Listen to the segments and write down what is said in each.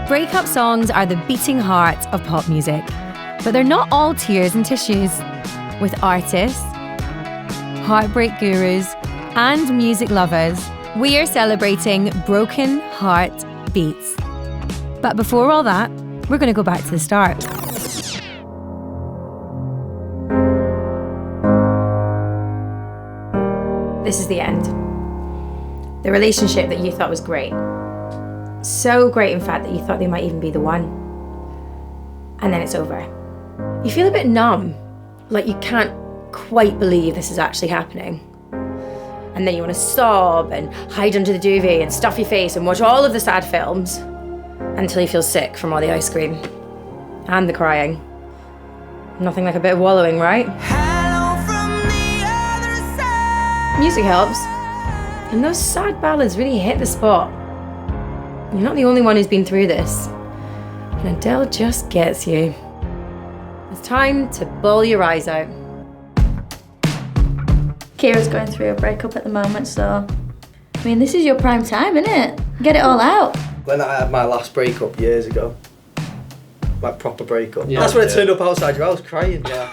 Breakup songs are the beating heart of pop music, but they're not all tears and tissues. With artists, heartbreak gurus, and music lovers, we are celebrating broken heart beats. But before all that, we're going to go back to the start. This is the end. The relationship that you thought was great. So great, in fact, that you thought they might even be the one. And then it's over. You feel a bit numb, like you can't quite believe this is actually happening. And then you want to sob and hide under the duvet and stuff your face and watch all of the sad films until you feel sick from all the ice cream and the crying. Nothing like a bit of wallowing, right? Hello from the other side. Music helps. And those sad ballads really hit the spot. You're not the only one who's been through this. And Adele just gets you. It's time to bawl your eyes out. Kira's going through a breakup at the moment, so I mean, this is your prime time, isn't it? Get it all out. When I had my last breakup years ago, like proper breakup, that's when I turned up outside your house crying. Yeah.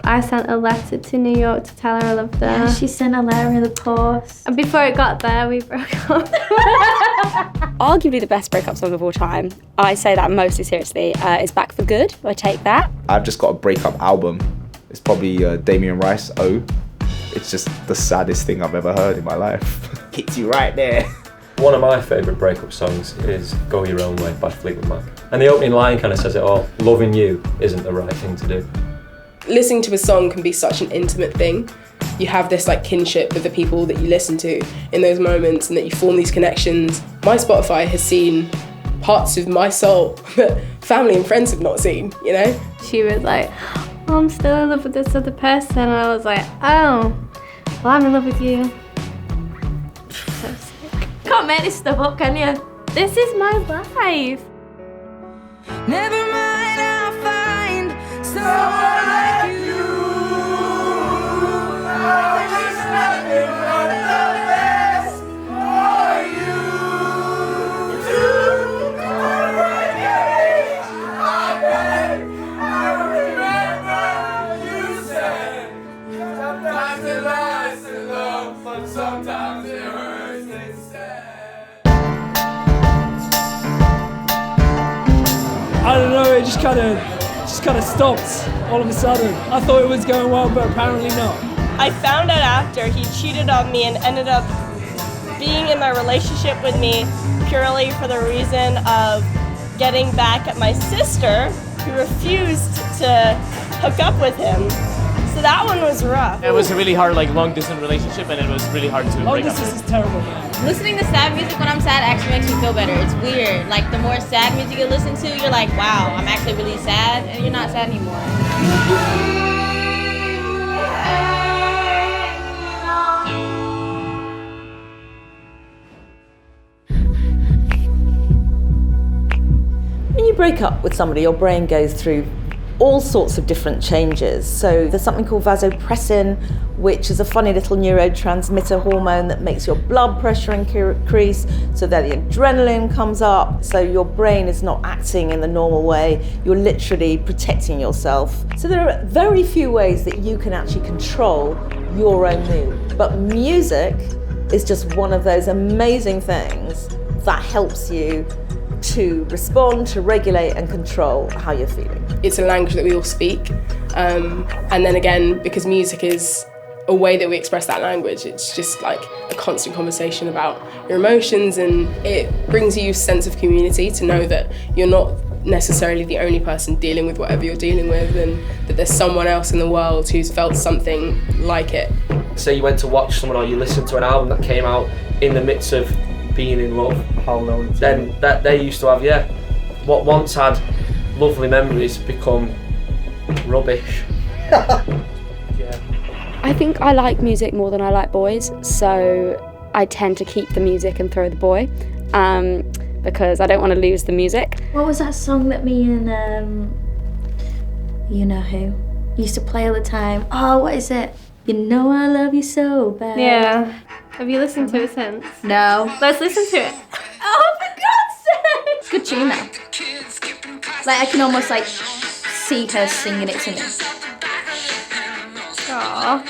I sent a letter to New York to tell her I loved her. Yeah, she sent a letter in the post. And before it got there, we broke up. Arguably the best breakup song of all time, I say that mostly seriously, is Back for Good by Take That. I've just got a breakup album. It's probably Damien Rice, Oh. It's just the saddest thing I've ever heard in my life. Hits you right there. One of my favourite breakup songs is Go Your Own Way by Fleetwood Mac. And the opening line kind of says it all. Loving you isn't the right thing to do. Listening to a song can be such an intimate thing. You have this like kinship with the people that you listen to in those moments and that you form these connections. My Spotify has seen parts of my soul that family and friends have not seen, you know? She was like, oh, I'm still in love with this other person. And I was like, oh, well, I'm in love with you. So sick. Can't make this stuff up, can you? This is my life. Never mind, I'll find someone like you. Sometimes it hurts instead. I don't know, it just kind of stopped all of a sudden. I thought it was going well, but apparently not. I found out after he cheated on me and ended up being in my relationship with me purely for the reason of getting back at my sister who refused to hook up with him. So that one was rough. It was a really hard, long distance relationship, and it was really hard to break up. This is terrible. Listening to sad music when I'm sad actually makes me feel better. It's weird. Like, the more sad music you listen to, you're like, wow, I'm actually really sad, and you're not sad anymore. When you break up with somebody, your brain goes through all sorts of different changes. So there's something called vasopressin, which is a funny little neurotransmitter hormone that makes your blood pressure increase, so that the adrenaline comes up, so your brain is not acting in the normal way. You're literally protecting yourself. So there are very few ways that you can actually control your own mood. But music is just one of those amazing things that helps you to respond, to regulate and control how you're feeling. It's a language that we all speak. And then again, because music is a way that we express that language, it's just like a constant conversation about your emotions, and it brings you a sense of community to know that you're not necessarily the only person dealing with whatever you're dealing with, and that there's someone else in the world who's felt something like it. Say you went to watch someone or you listened to an album that came out in the midst of being in love, then that they used to have, what once had lovely memories become rubbish. I think I like music more than I like boys, so I tend to keep the music and throw the boy, because I don't want to lose the music. What was that song that me and you know who used to play all the time? Oh, what is it? You know I love you so bad. Yeah. Have you listened to it since? No. Let's listen to it. Oh, for God's sake! Good tune now. Like I can almost like see her singing it to me. Aww.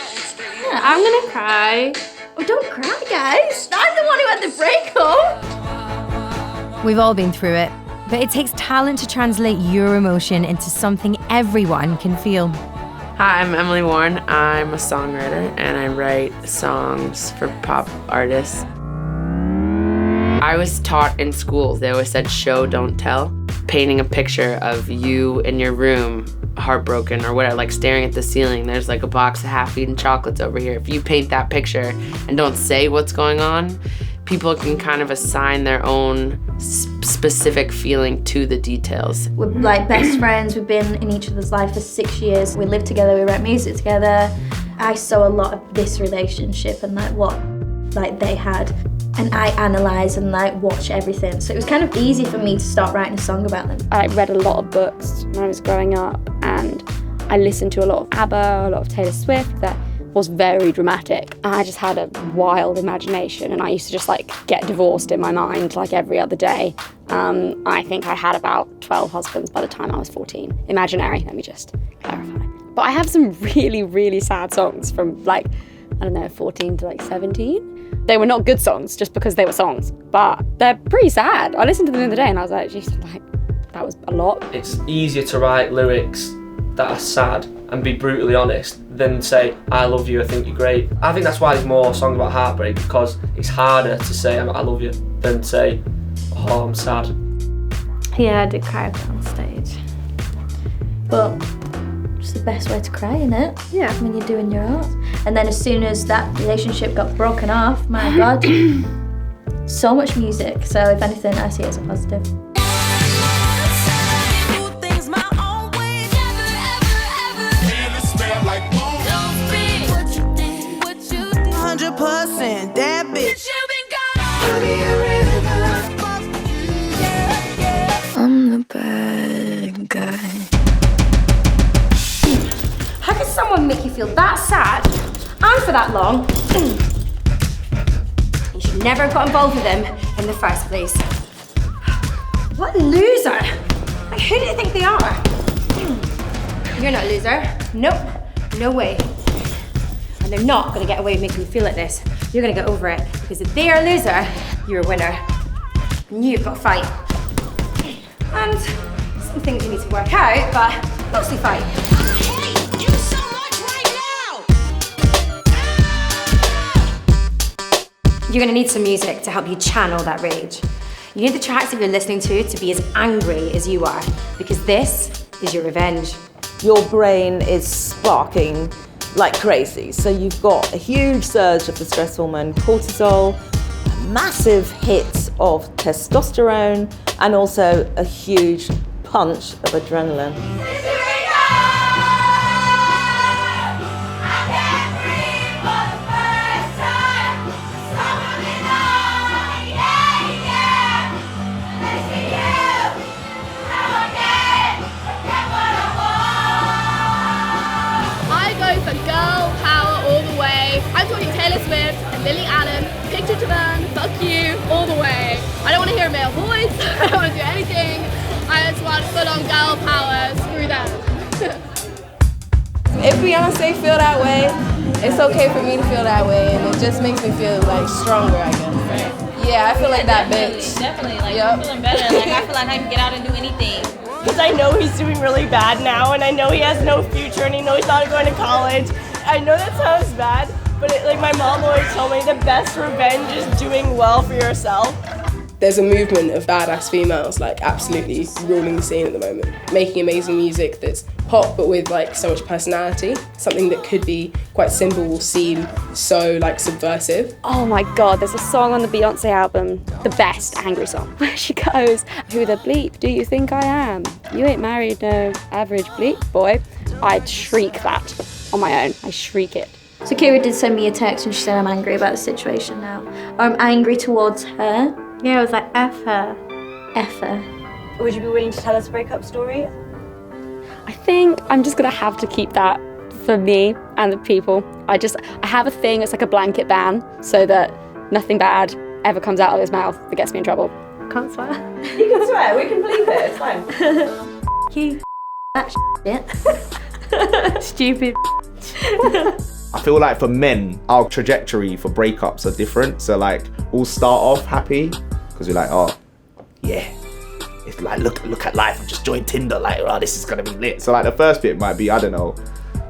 Yeah, I'm gonna cry. Oh, don't cry, guys. I'm the one who had the breakup. We've all been through it, but it takes talent to translate your emotion into something everyone can feel. Hi, I'm Emily Warren. I'm a songwriter and I write songs for pop artists. I was taught in school, they always said show, don't tell. Painting a picture of you in your room, heartbroken or whatever, like staring at the ceiling. There's like a box of half-eaten chocolates over here. If you paint that picture and don't say what's going on, people can kind of assign their own specific feeling to the details. We're like best friends. We've been in each other's life for 6 years. We live together, we write music together. I saw a lot of this relationship and like what like they had. And I analyse and like watch everything. So it was kind of easy for me to start writing a song about them. I read a lot of books when I was growing up and I listened to a lot of ABBA, a lot of Taylor Swift that was very dramatic. I just had a wild imagination and I used to just like get divorced in my mind like every other day. I think I had about 12 husbands by the time I was 14. Imaginary, let me just clarify. But I have some really, really sad songs from like, I don't know, 14 to like 17. They were not good songs just because they were songs, but they're pretty sad. I listened to them the other day and I was like, geez, like, that was a lot. It's easier to write lyrics that are sad and be brutally honest than say, I love you, I think you're great. I think that's why there's more songs about heartbreak, because it's harder to say I love you than say, oh, I'm sad. Yeah, I did cry a bit on stage. But it's the best way to cry, isn't it? Yeah. When you're doing your art. And then as soon as that relationship got broken off, my God, so much music. So if anything, I see it as a positive. That bitch. I'm the bad guy. How could someone make you feel that sad and for that long? You should never have got involved with them in the first place. What a loser! Like, who do you think they are? You're not a loser. Nope, no way. And they're not gonna get away with making you feel like this. You're gonna get over it, because if they are a loser, you're a winner. And you've got to fight. And some things you need to work out, but mostly fight. You're gonna need some music to help you channel that rage. You need the tracks that you're listening to be as angry as you are, because this is your revenge. Your brain is sparking like crazy. So you've got a huge surge of the stress hormone cortisol, massive hits of testosterone, and also a huge punch of adrenaline. I'm talking Taylor Swift and Lily Allen, Picture to Burn, fuck you, all the way. I don't want to hear a male voice, I don't want to do anything. I just want full on girl power, screw that. If Beyonce feel that way, it's okay for me to feel that way, and it just makes me feel like stronger, I guess. Yeah, I feel like that bitch. Definitely, like I'm feeling better. Like I feel like I can get out and do anything. Because I know he's doing really bad now, and I know he has no future, and he knows he's not going to college. I know that sounds bad, but like my mom always told me, the best revenge is doing well for yourself. There's a movement of badass females like absolutely ruling the scene at the moment, making amazing music that's pop but with like so much personality. Something that could be quite simple will seem so like subversive. Oh my God, there's a song on the Beyonce album, the best angry song, where she goes, who the bleep do you think I am? You ain't married no average bleep boy. I'd shriek that on my own, I shriek it. So Kira did send me a text and she said I'm angry about the situation now. I'm angry towards her. Yeah, it was like F her. F her. Would you be willing to tell us a breakup story? I think I'm just gonna have to keep that for me and the people. I have a thing, it's like a blanket ban, so that nothing bad ever comes out of his mouth that gets me in trouble. can't swear. You can swear, we can believe it, it's fine. You. That bit. Stupid. I feel like for men, our trajectory for breakups are different. So like, we'll start off happy because we're like, oh, yeah. It's like, look at life, I've just joined Tinder, like, oh, this is gonna be lit. So like the first bit might be, I don't know,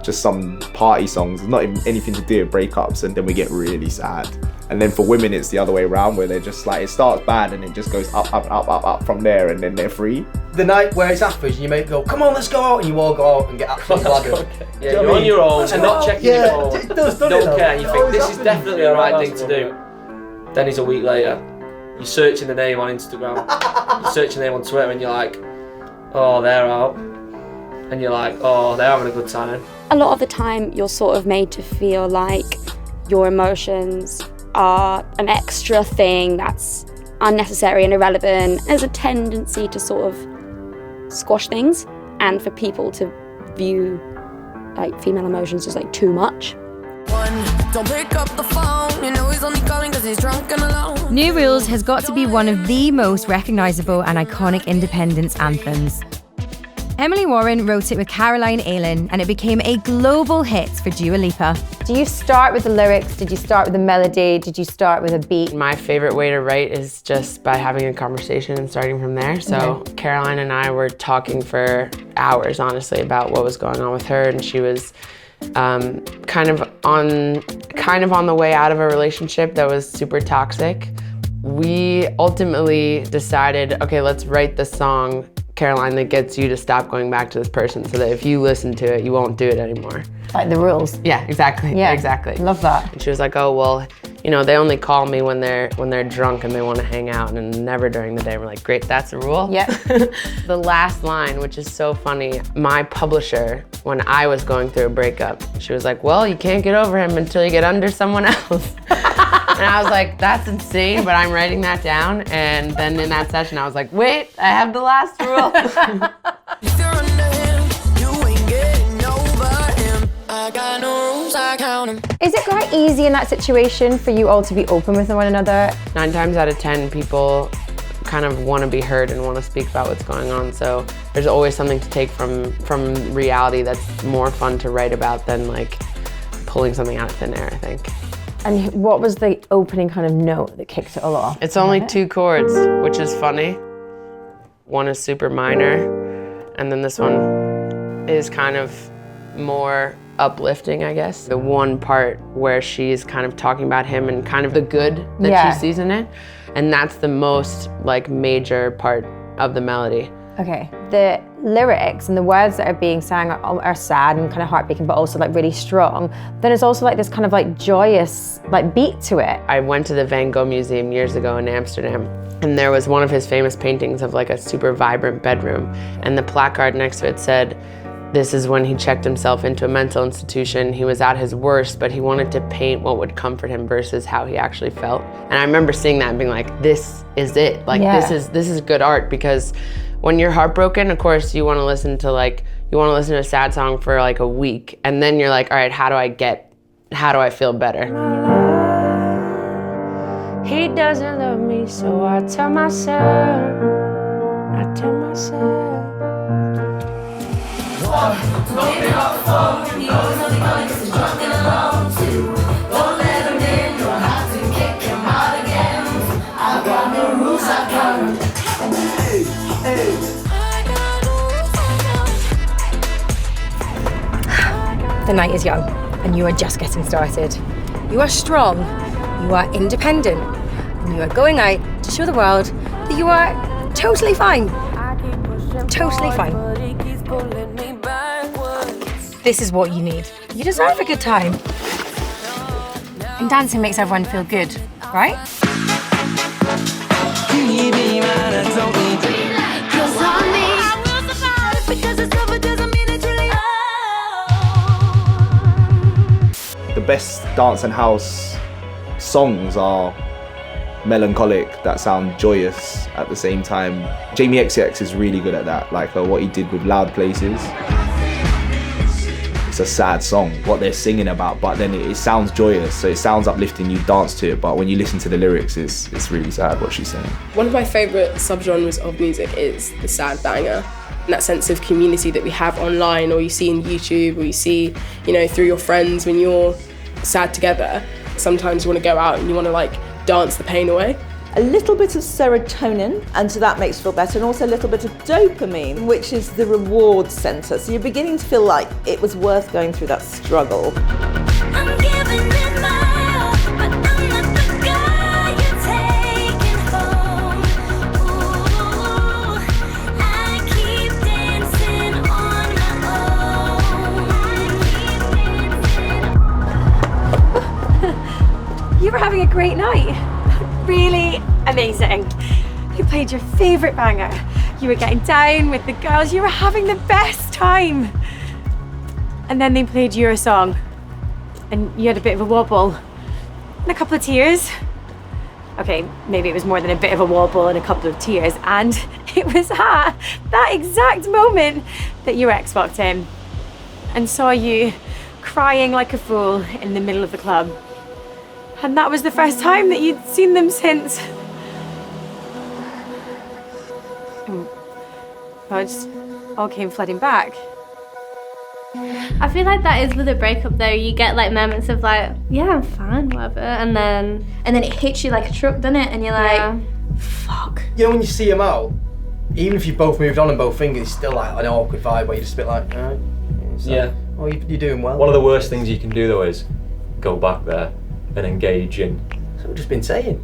just some party songs, not even anything to do with breakups, and then we get really sad. And then for women, it's the other way around, where they're just like, it starts bad and it just goes up from there, and then they're free. The night where it's average, you may go, come on, let's go out, and you all go out and get absolutely bladdered. Yeah, you're on your own and not checking your phone. It does, you don't care, and you think, this is happen. definitely the right thing to do. Then it's a week later, you're searching the name on Instagram, you're searching the name on Twitter, and you're like, oh, they're out. And you're like, oh, they're having a good time. A lot of the time, you're sort of made to feel like your emotions are an extra thing that's unnecessary and irrelevant. There's a tendency to sort of squash things, and for people to view like female emotions as like too much. Don't pick up the phone, you know he's only calling because he's drunk and alone. New Rules has got to be one of the most recognisable and iconic independence anthems. Emily Warren wrote it with Caroline Aylan, and it became a global hit for Dua Lipa. Do you start with the lyrics? Did you start with the melody? Did you start with a beat? My favorite way to write is just by having a conversation and starting from there. So Caroline and I were talking for hours, honestly, about what was going on with her, and she was kind of on the way out of a relationship that was super toxic. We ultimately decided, okay, let's write the song, Caroline, that gets you to stop going back to this person, so that if you listen to it, you won't do it anymore. Like the rules. Yeah, exactly. Yeah, exactly. Love that. And she was like, oh, well, you know, they only call me when they're drunk and they want to hang out, and never during the day. We're like, great, that's the rule? Yeah. The last line, which is so funny, my publisher, when I was going through a breakup, she was like, well, you can't get over him until you get under someone else. And I was like, that's insane, but I'm writing that down. And then in that session, I was like, wait, I have the last rule. If you're under him, you ain't getting over him. I got no rules, I count them. Is it quite easy in that situation for you all to be open with one another? 9 times out of 10, people kind of want to be heard and want to speak about what's going on. So there's always something to take from reality that's more fun to write about than like pulling something out of thin air, I think. And what was the opening kind of note that kicked it all off? It's only 2 chords, which is funny. One is super minor, and then this one is kind of more uplifting, I guess. The one part where she's kind of talking about him and kind of the good that she sees in it, and that's the most like major part of the melody. Okay, the lyrics and the words that are being sang are sad and kind of heartbreaking, but also like really strong. Then it's also like this kind of like joyous like beat to it. I went to the Van Gogh Museum years ago in Amsterdam, and there was one of his famous paintings of like a super vibrant bedroom, and the placard next to it said, this is when he checked himself into a mental institution. He was at his worst, but he wanted to paint what would comfort him versus how he actually felt. And I remember seeing that and being like, this is it. Like this is good art, because when you're heartbroken, of course, you want to listen to a sad song for like a week, and then you're like, all right, how do I feel better? He doesn't love me, so I tell myself. Don't pick up the phone, you know he's only calling because he's drunk and alone too. Don't let him in, you'll have to kick him out again. I got no rules, I count them. The night is young, and you are just getting started. You are strong, you are independent, and you are going out to show the world that you are totally fine. Totally fine. This is what you need. You deserve a good time. And dancing makes everyone feel good, right? The best dance and house songs are melancholic, that sound joyous at the same time. Jamie XX is really good at that, like what he did with Loud Places. It's it's a sad song, what they're singing about, but then it sounds joyous, so it sounds uplifting, you dance to it, but when you listen to the lyrics, it's really sad what she's saying. One of my favourite subgenres of music is the sad banger. And that sense of community that we have online, or you see in YouTube, or you see, you know, through your friends when you're sad together. Sometimes you want to go out and you want to like dance the pain away. A little bit of serotonin, and so that makes you feel better, and also a little bit of dopamine, which is the reward centre. So you're beginning to feel like it was worth going through that struggle. You were having a great night. Really amazing. You played your favourite banger. You were getting down with the girls. You were having the best time. And then they played your song. And you had a bit of a wobble. And a couple of tears. Okay, maybe it was more than a bit of a wobble and a couple of tears. And it was at that exact moment that your ex walked in and saw you crying like a fool in the middle of the club. And that was the first time that you'd seen them since. Well, it just all came flooding back. I feel like that is with a breakup though. You get like moments of like, yeah, I'm fine, whatever, and then it hits you like a truck, doesn't it? And you're like, fuck. You know when you see them out, even if you've both moved on and both fingers, it's still like an awkward vibe where you're just a bit like, alright. Yeah. Oh, you're doing well. One of the worst things you can do though is go back there and engage in. That's what we've just been saying.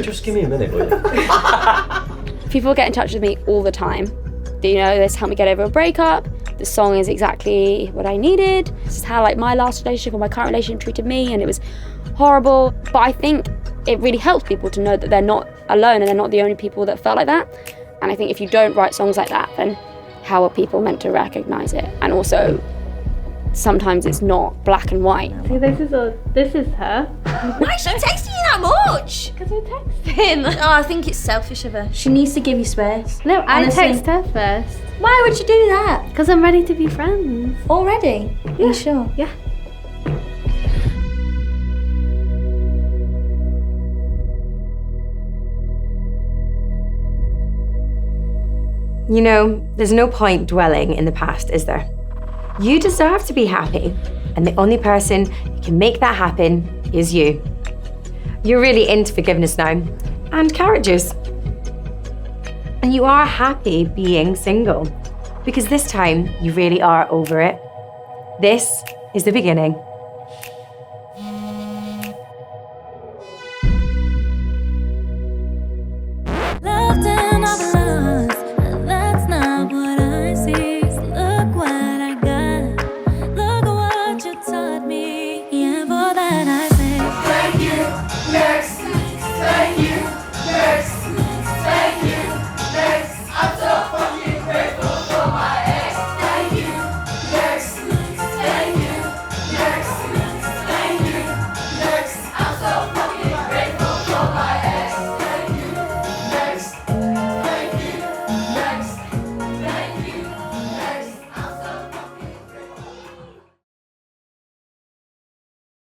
Just give me a minute, will you? People get in touch with me all the time. You know, this helped me get over a breakup. The song is exactly what I needed. This is how like my last relationship or my current relationship treated me, and it was horrible. But I think it really helps people to know that they're not alone and they're not the only people that felt like that. And I think if you don't write songs like that, then how are people meant to recognise it? And also, sometimes it's not black and white. See, this is her. Why is she texting you that much? Because we're texting. Oh, I think it's selfish of her. She needs to give you space. No, Honestly. I text her first. Why would you do that? Because I'm ready to be friends. Already? Yeah. Are you sure? Yeah. You know, there's no point dwelling in the past, is there? You deserve to be happy, and the only person who can make that happen is you. You're really into forgiveness now, and courageous. And you are happy being single, because this time you really are over it. This is the beginning.